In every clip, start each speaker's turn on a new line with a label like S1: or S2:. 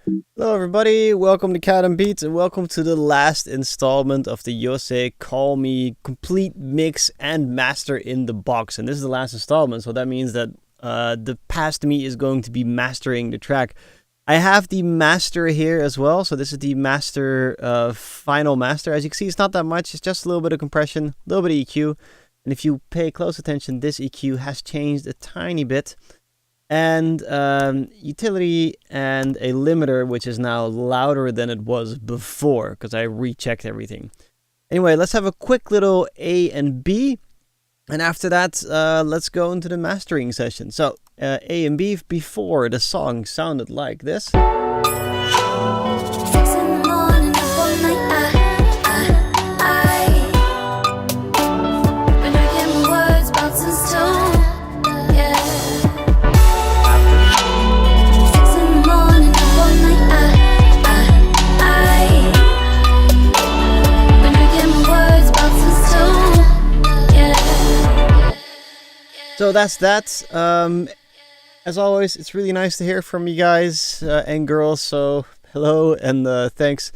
S1: Hello everybody, welcome to Cat and Beats and welcome to the last installment of the Yose Call Me complete mix and master in the box. And this is the last installment, so that means that the past me is going to be mastering the track. I have the master here as well, so this is the master, final master. As you can see, it's not that much, it's just a little bit of compression, a little bit of EQ. And if you pay close attention, this EQ has changed a tiny bit. And utility and a limiter, which is now louder than it was before because I rechecked everything. Anyway, let's have a quick little A and B, and after that, let's go into the mastering session. So A and B before the song sounded like this. So that's that. As always, it's really nice to hear from you guys and girls. So hello and thanks.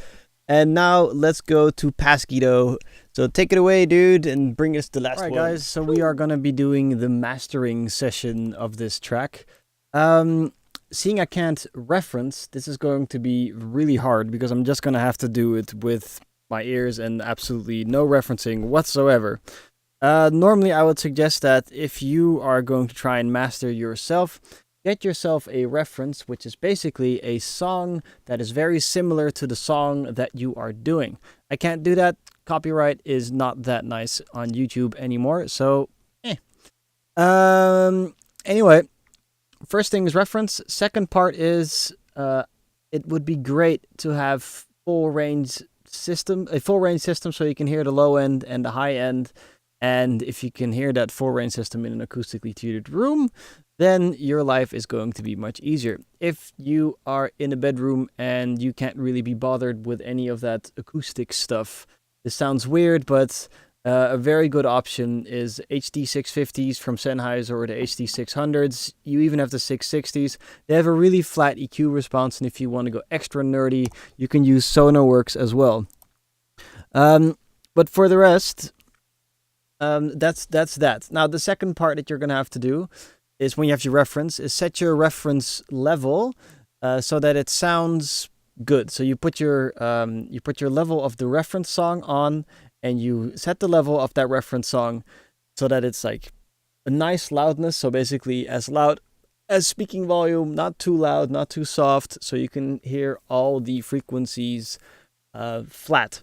S1: And now let's go to Pasquito. So take it away, dude, and bring us the last one. Alright, guys. So we are gonna be doing the mastering session of this track. Seeing I can't reference, this is going to be really hard because I'm just gonna have to do it with my ears and absolutely no referencing whatsoever. Normally, I would suggest that if you are going to try and master yourself, get yourself a reference, which is basically a song that is very similar to the song that you are doing. I can't do that. Copyright is not that nice on YouTube anymore, so anyway, first thing is reference. Second part is it would be great to have a full range system, so you can hear the low end and the high end. And if you can hear that full range system in an acoustically treated room, then your life is going to be much easier. If you are in a bedroom and you can't really be bothered with any of that acoustic stuff, this sounds weird, but a very good option is HD650s from Sennheiser or the HD600s. You even have the 660s. They have a really flat EQ response, and if you want to go extra nerdy, you can use Sonarworks as well. But for the rest, that's that. Now, the second part that you're going to have to do is when you have your reference is set your reference level so that it sounds good. So you put your level of the reference song on, and you set the level of that reference song so that it's like a nice loudness. So basically as loud as speaking volume, not too loud, not too soft, so you can hear all the frequencies flat.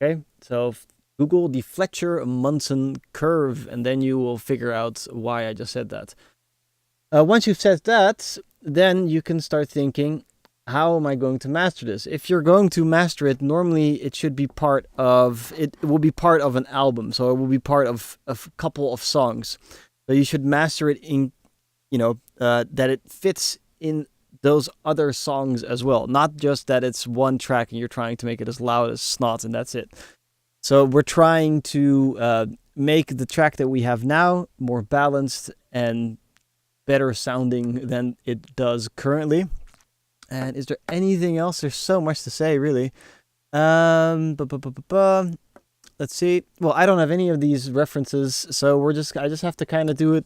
S1: Okay, so Google the Fletcher-Munson curve, and then you will figure out why I just said that. Once you've said that, then you can start thinking, how am I going to master this? If you're going to master it, normally it should be part of, it will be part of an album, so it will be part of a couple of songs. So you should master it in, that it fits in those other songs as well. Not just that it's one track and you're trying to make it as loud as snot and that's it. So we're trying to make the track that we have now more balanced and better sounding than it does currently. And is there anything else? There's so much to say, really. Let's see. Well, I don't have any of these references, so I just have to kind of do it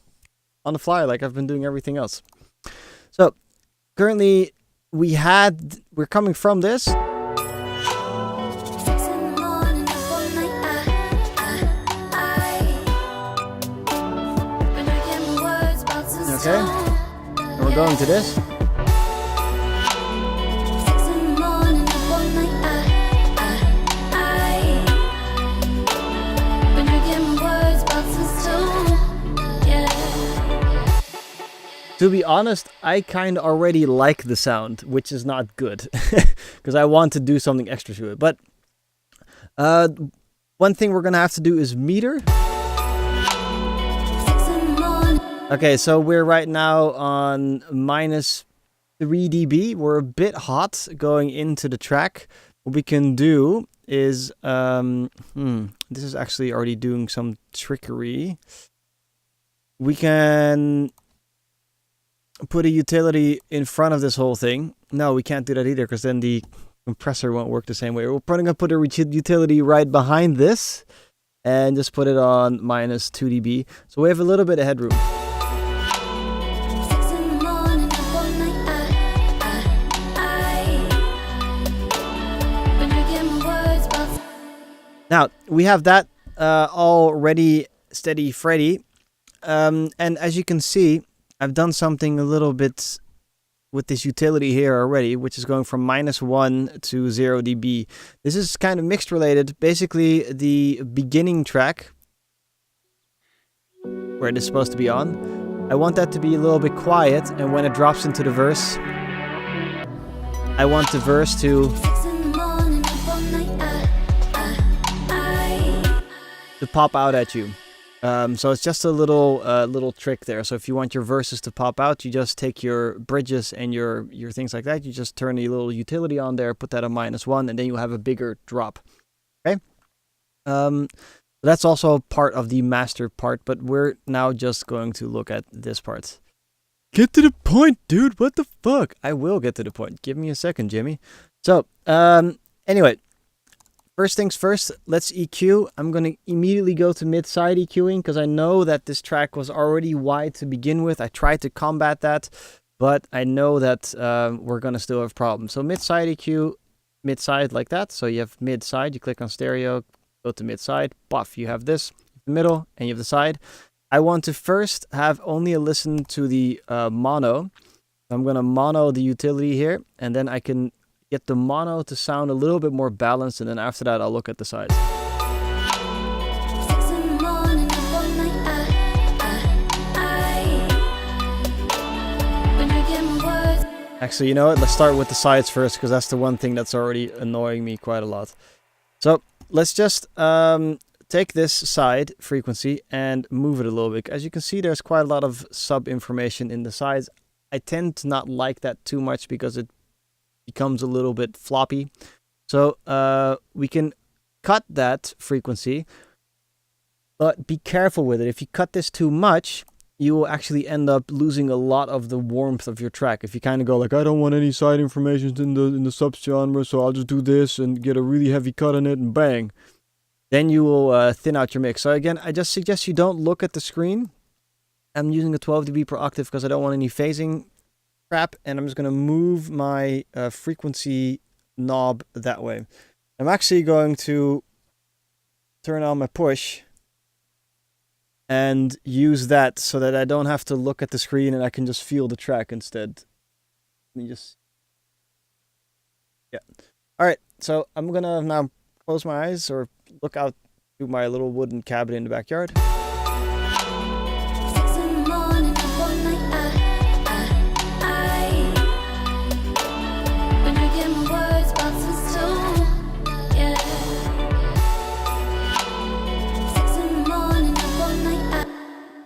S1: on the fly like I've been doing everything else. So currently we're coming from this. Okay, and we're going to this. To be honest, I kind of already like the sound, which is not good, because I want to do something extra to it. But one thing we're going to have to do is meter. Okay, so we're right now on minus 3 dB. We're a bit hot going into the track. What we can do is, this is actually already doing some trickery. We can put a utility in front of this whole thing. No, we can't do that either, because then the compressor won't work the same way. We're probably going to put a utility right behind this and just put it on minus 2 dB. So we have a little bit of headroom. Now, we have that already steady Freddy. And as you can see, I've done something a little bit with this utility here already, which is going from -1 to 0 dB. This is kind of mixed related. Basically, the beginning track, where it is supposed to be on, I want that to be a little bit quiet, and when it drops into the verse, I want the verse to pop out at you. So it's just a little trick there. So if you want your verses to pop out, you just take your bridges and your things like that. You just turn a little utility on there, put that on -1, and then you have a bigger drop. Okay. That's also part of the master part, but we're now just going to look at this part. Get to the point, dude. What the fuck? I will get to the point. Give me a second, Jimmy. So, anyway. First things first, let's EQ. I'm going to immediately go to mid-side EQing, because I know that this track was already wide to begin with. I tried to combat that, but I know that we're going to still have problems. So mid-side EQ, mid-side like that. So you have mid-side, you click on stereo, go to mid-side, puff, you have this, the middle, and you have the side. I want to first have only a listen to the mono. I'm going to mono the utility here, and then I can get the mono to sound a little bit more balanced, and then after that I'll look at the sides. Actually, you know what? Let's start with the sides first, because that's the one thing that's already annoying me quite a lot. So let's just take this side frequency and move it a little bit. As you can see, there's quite a lot of sub information in the sides. I tend to not like that too much, because it becomes a little bit floppy. So we can cut that frequency, but be careful with it. If you cut this too much, you will actually end up losing a lot of the warmth of your track. If you kind of go like, I don't want any side information in the subgenre, so I'll just do this and get a really heavy cut in it, and bang, then you will thin out your mix. So again, I just suggest you don't look at the screen. I'm using a 12 dB per octave because I don't want any phasing crap, and I'm just going to move my frequency knob that way. I'm actually going to turn on my push and use that so that I don't have to look at the screen, and I can just feel the track instead. Let me just... Yeah. Alright, so I'm going to now close my eyes or look out to my little wooden cabin in the backyard.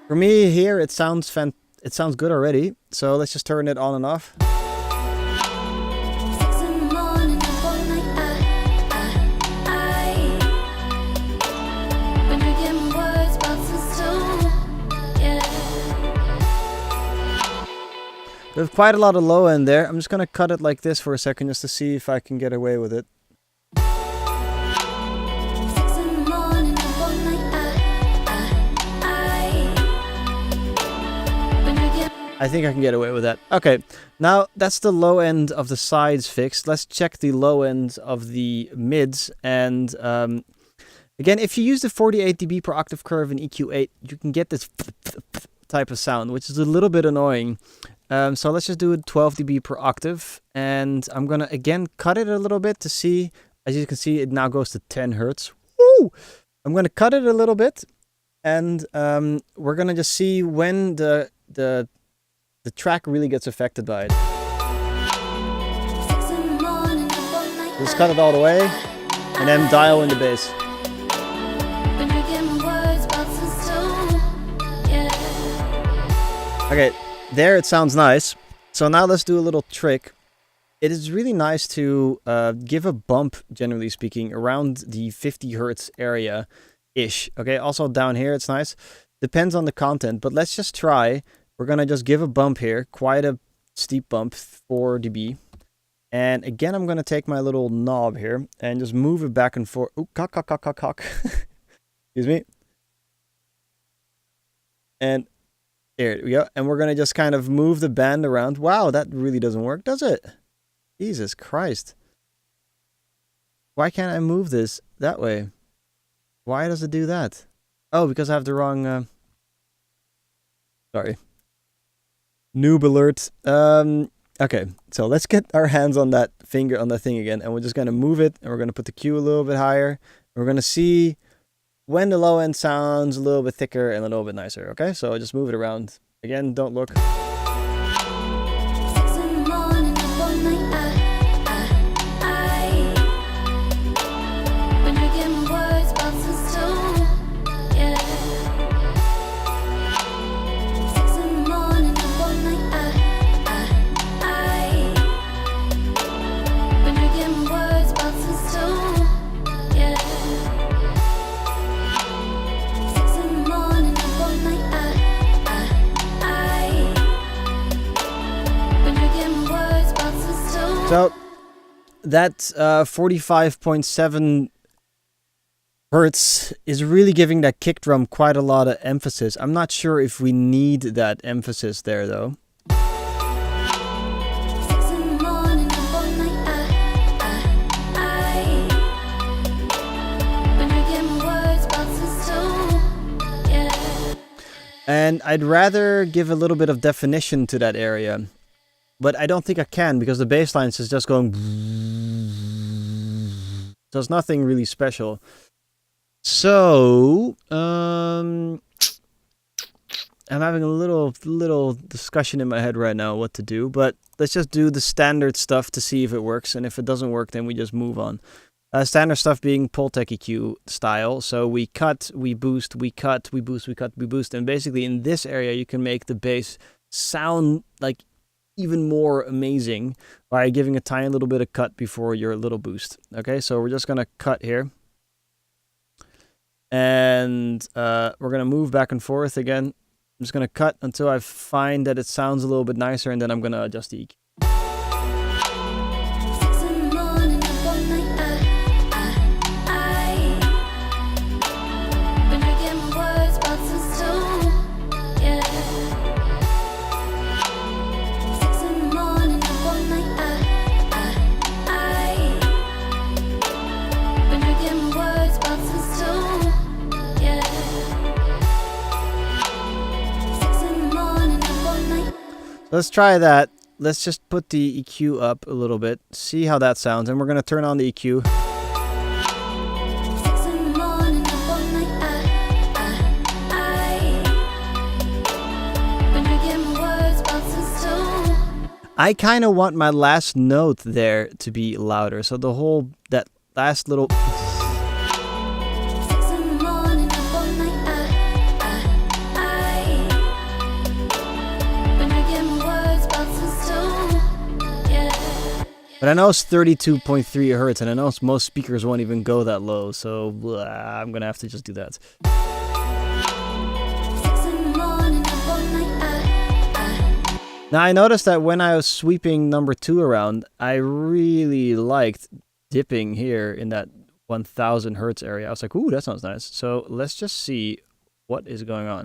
S1: For me here, it sounds good already. So let's just turn it on and off. There's quite a lot of low end there. I'm just gonna cut it like this for a second just to see if I can get away with it. I think I can get away with that. Okay, now that's the low end of the sides fixed. Let's check the low end of the mids. And again, if you use the 48 dB per octave curve in EQ8, you can get this type of sound, which is a little bit annoying. So let's just do it 12 dB per octave. And I'm going to, again, cut it a little bit to see. As you can see, it now goes to 10 hertz. Woo! I'm going to cut it a little bit. And we're going to just see when the track really gets affected by it. Just cut it all the way, and then dial in the bass. Okay, there it sounds nice. So now let's do a little trick. It is really nice to give a bump, generally speaking, around the 50 hertz area-ish. Okay, also down here it's nice. Depends on the content, but let's just try we're going to just give a bump here, quite a steep bump, 4 dB. And again, I'm going to take my little knob here and just move it back and forth. Ooh, cock. Excuse me. And there we go. And we're going to just kind of move the band around. Wow, that really doesn't work, does it? Jesus Christ. Why can't I move this that way? Why does it do that? Oh, because I have the wrong... Sorry. Noob alert. Okay, so let's get our hands on that finger, on that thing again. And we're just going to move it. And we're going to put the Q a little bit higher. We're going to see when the low end sounds a little bit thicker and a little bit nicer. Okay, so just move it around. Again, don't look. So that 45.7 hertz is really giving that kick drum quite a lot of emphasis. I'm not sure if we need that emphasis there though. And I'd rather give a little bit of definition to that area. But I don't think I can because the bass line is just going. So it's nothing really special. So I'm having a little discussion in my head right now what to do. But let's just do the standard stuff to see if it works. And if it doesn't work, then we just move on. Standard stuff being Pultec EQ style. So we cut, we boost, we cut, we boost, we cut, we boost. And basically in this area, you can make the bass sound like even more amazing by giving a tiny little bit of cut before your little boost. Okay, so we're just gonna cut here. And we're gonna move back and forth again. I'm just gonna cut until I find that it sounds a little bit nicer, and then I'm gonna adjust the EQ. Let's try that. Let's just put the EQ up a little bit, see how that sounds, and we're going to turn on the EQ. I kind of want my last note there to be louder, so the whole, that last little... But I know it's 32.3 hertz, and I know most speakers won't even go that low, so I'm going to have to just do that. Now, I noticed that when I was sweeping number 2 around, I really liked dipping here in that 1000 hertz area. I was like, ooh, that sounds nice. So let's just see what is going on.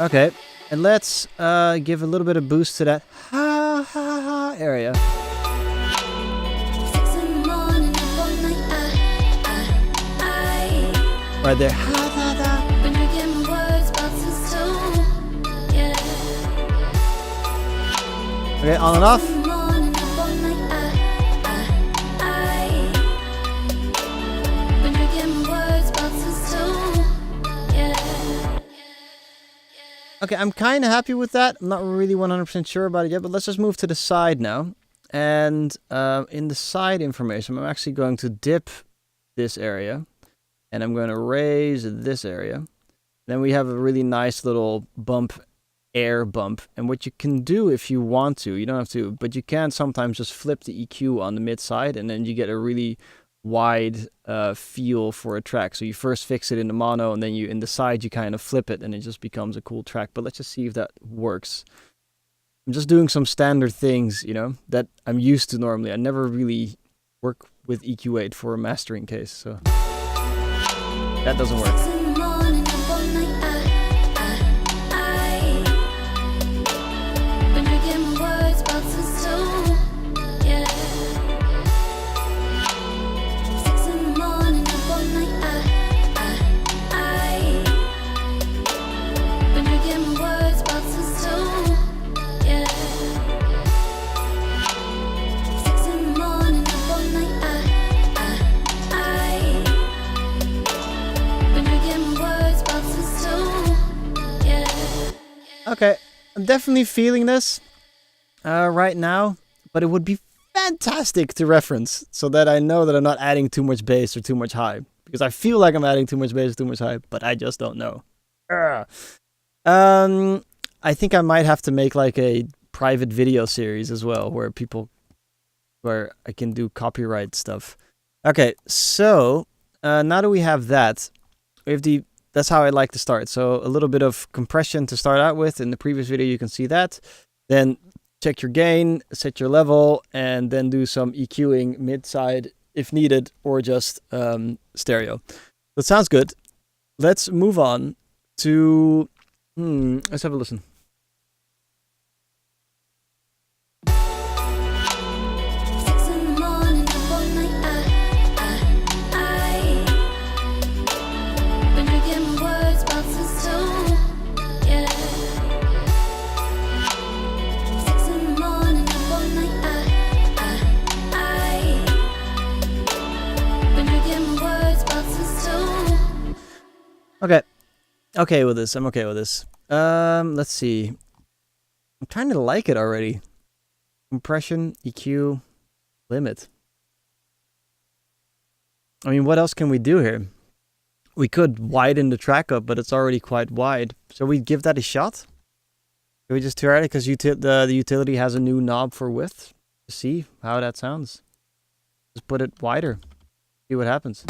S1: Okay, and let's give a little bit of boost to that ha ha ha area. Right there. Ha ha ha. Okay, on and off. Okay, I'm kind of happy with that. I'm not really 100% sure about it yet, but let's just move to the side now. And in the side information, I'm actually going to dip this area, and I'm going to raise this area. Then we have a really nice little bump, air bump. And what you can do if you want to, you don't have to, but you can sometimes just flip the EQ on the mid side, and then you get a really wide feel for a track. So you first fix it in the mono, and then you in the side you kind of flip it, and it just becomes a cool track. But let's just see if that works. I'm just doing some standard things, you know, that I'm used to normally. I never really work with EQ8 for a mastering case, so that doesn't work. Okay, I'm definitely feeling this right now, but it would be fantastic to reference so that I know that I'm not adding too much bass or too much high, because I feel like I'm adding too much bass or too much high, but I just don't know. I think I might have to make like a private video series as well, where I can do copyright stuff. Okay, so now that we have that, we have that's how I like to start. So a little bit of compression to start out with. In the previous video, you can see that. Then check your gain, set your level, and then do some EQing mid-side if needed, or just stereo. That sounds good. Let's move on to... let's have a listen. Okay with this. I'm okay with this. Let's see. I'm kind of like it already. Compression, EQ, limit. I mean, what else can we do here? We could widen the track up, but it's already quite wide. So we give that a shot. Can we just try it? Because the utility has a new knob for width. To see how that sounds. Just put it wider. See what happens.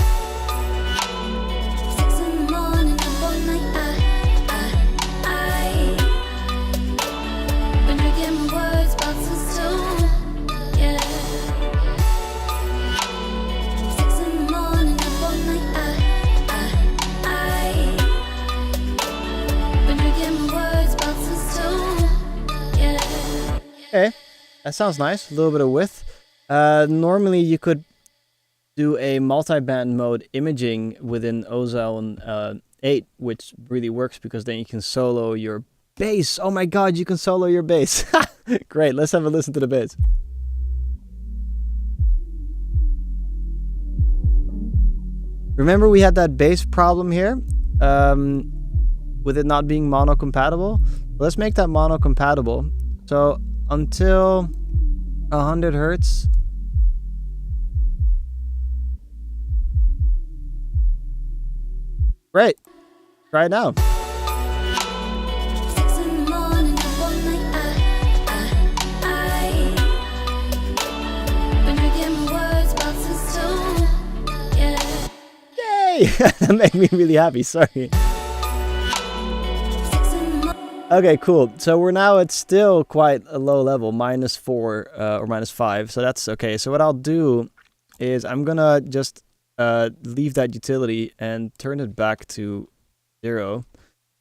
S1: Okay, that sounds nice. A little bit of width. Normally you could do a multi-band mode imaging within Ozone 8, which really works because then you can solo your bass. Oh my god, you can solo your bass. Great, let's have a listen to the bass. Remember we had that bass problem here with it not being mono compatible? Let's make that mono compatible. So until 100 hertz. Great. Try it now. Yay! That made me really happy. Sorry. Okay, cool. So we're now at still quite a low level, -4 or -5. So that's okay. So what I'll do is I'm gonna just leave that utility and turn it back to 0.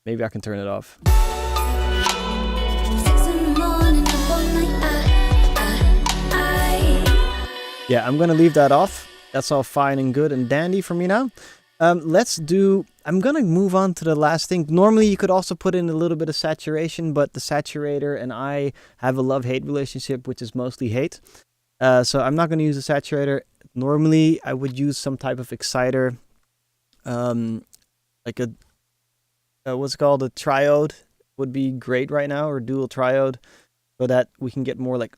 S1: Maybe I can turn it off. Yeah, I'm gonna leave that off. That's all fine and good and dandy for me now. I'm gonna move on to the last thing. Normally you could also put in a little bit of saturation, but the saturator and I have a love-hate relationship, which is mostly hate. So I'm not gonna use a saturator. Normally I would use some type of exciter, like what's called a triode would be great right now, or dual triode, so that we can get more like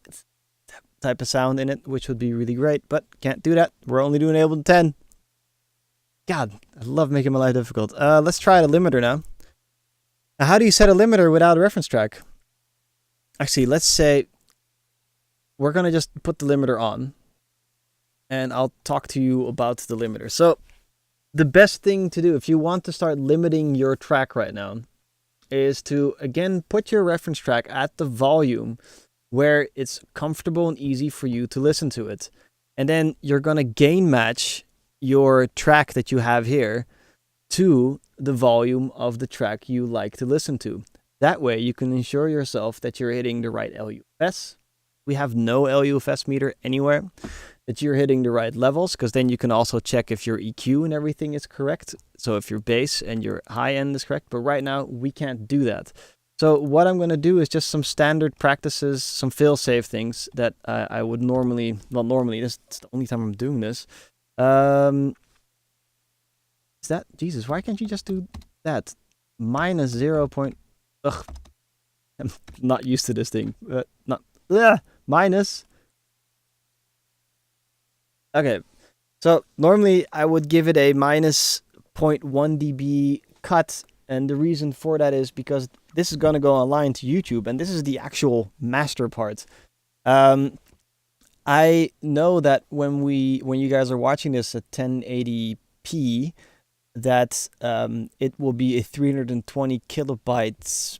S1: type of sound in it, which would be really great, but can't do that. We're only doing Ableton 10. God, I love making my life difficult. Let's try the limiter now. Now, how do you set a limiter without a reference track? Actually, let's say we're going to just put the limiter on, and I'll talk to you about the limiter. So the best thing to do if you want to start limiting your track right now is to, again, put your reference track at the volume where it's comfortable and easy for you to listen to it. And then you're going to gain match your track that you have here to the volume of the track you like to listen to. That way you can ensure yourself that you're hitting the right LUFS. We have no LUFS meter anywhere. That you're hitting the right levels, because then you can also check if your EQ and everything is correct. So if your bass and your high end is correct, but right now we can't do that. So what I'm going to do is just some standard practices, some fail-safe things that I would normally, well, normally, this is the only time I'm doing this. Is that, Jesus, why can't you just do that? Minus 0. Ugh, I'm not used to this thing. Minus. Okay, so normally I would give it a minus 0.1 dB cut, and the reason for that is because this is going to go online to YouTube, and this is the actual master part. I know that when you guys are watching this at 1080p, that it will be a 320 kilobytes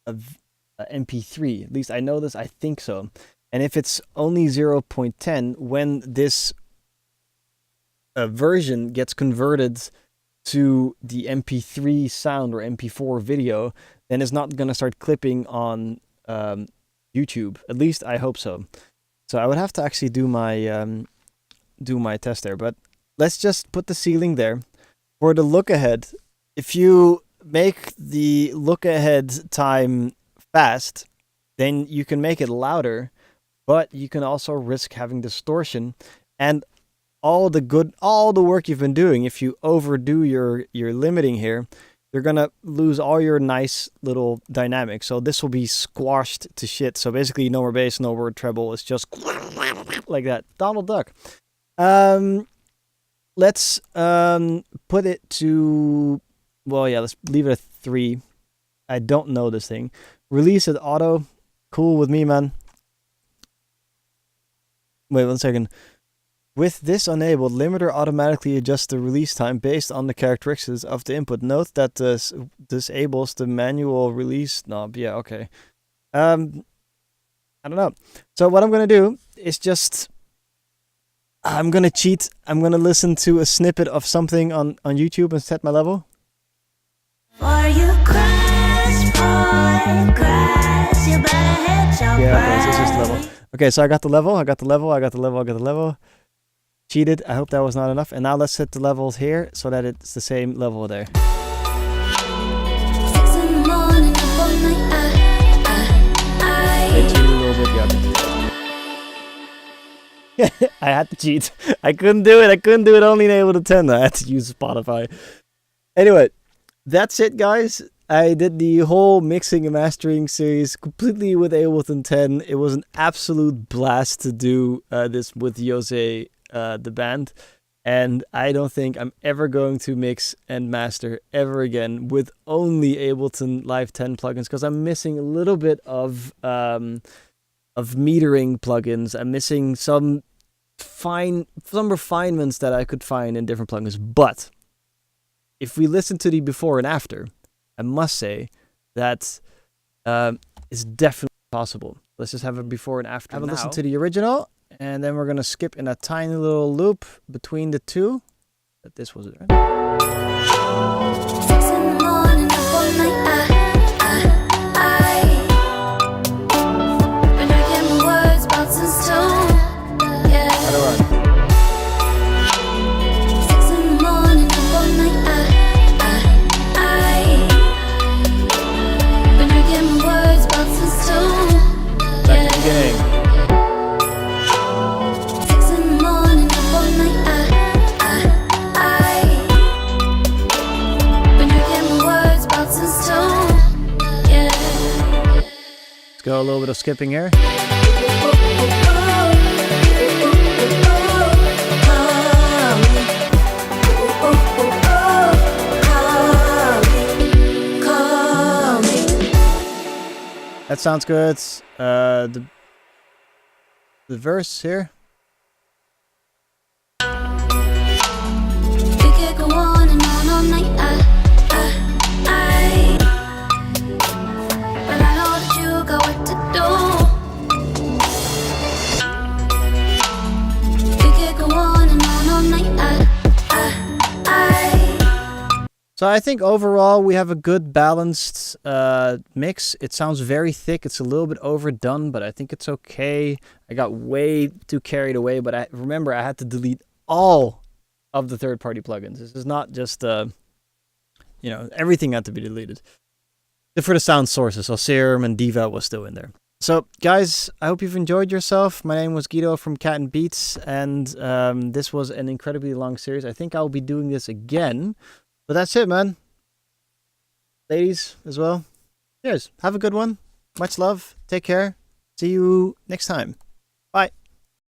S1: of MP3. At least I know this, I think so. And if it's only 0.10, when this version gets converted to the MP3 sound or MP4 video, then it's not going to start clipping on YouTube. At least I hope so. So I would have to actually do my test there. But let's just put the ceiling there. For the look ahead, if you make the look ahead time fast, then you can make it louder, but you can also risk having distortion. And all the work you've been doing, if you overdo your limiting here, you're gonna lose all your nice little dynamics. So this will be squashed to shit. So basically no more bass, no more treble. It's just like that. Donald Duck. Let's put it to, well, yeah, let's leave it at 3. I don't know this thing. Release it auto. Cool with me, man. Wait 1 second. With this enabled, limiter automatically adjusts the release time based on the characteristics of the input. Note that this disables the manual release knob. Yeah, okay. I don't know. So what I'm going to do is just, I'm going to cheat. I'm going to listen to a snippet of something on YouTube and set my level. Yeah, okay, so it's just level. Okay, so I got the level. Cheated. I hope that was not enough. And now let's set the levels here so that it's the same level there. I cheated a little bit, yeah. I had to cheat. I couldn't do it only in Ableton 10. I had to use Spotify. Anyway, that's it, guys. I did the whole mixing and mastering series completely with Ableton 10. It was an absolute blast to do this with Jose, the band. And I don't think I'm ever going to mix and master ever again with only Ableton Live 10 plugins, because I'm missing a little bit of metering plugins. I'm missing some refinements that I could find in different plugins. But if we listen to the before and after, I must say that it's definitely possible. Let's just have a before and after. Have a listen to the original, and then we're gonna skip in a tiny little loop between the two. But this was it, right? 6 in the morning, up all night, been drinking words, bouncing stone. Yeah. How do I? Beginning. 6 in the morning, up all night, been drinking words, bouncing stone. Yeah. Let's go a little bit of skipping here. That sounds good. The verse here.
S2: We could go on and on all night. But I know that you got what to do. We could go on and on all night.
S1: So I think overall we have a good balanced mix. It sounds very thick. It's a little bit overdone, but I think it's okay. I got way too carried away, but remember I had to delete all of the third-party plugins. This is not just, everything had to be deleted. Except for the sound sources, so Serum and Diva was still in there. So, guys, I hope you've enjoyed yourself. My name was Guido from Cat and Beats, and this was an incredibly long series. I think I'll be doing this again. But that's it, man. Ladies as well. Cheers. Have a good one. Much love. Take care. See you next time.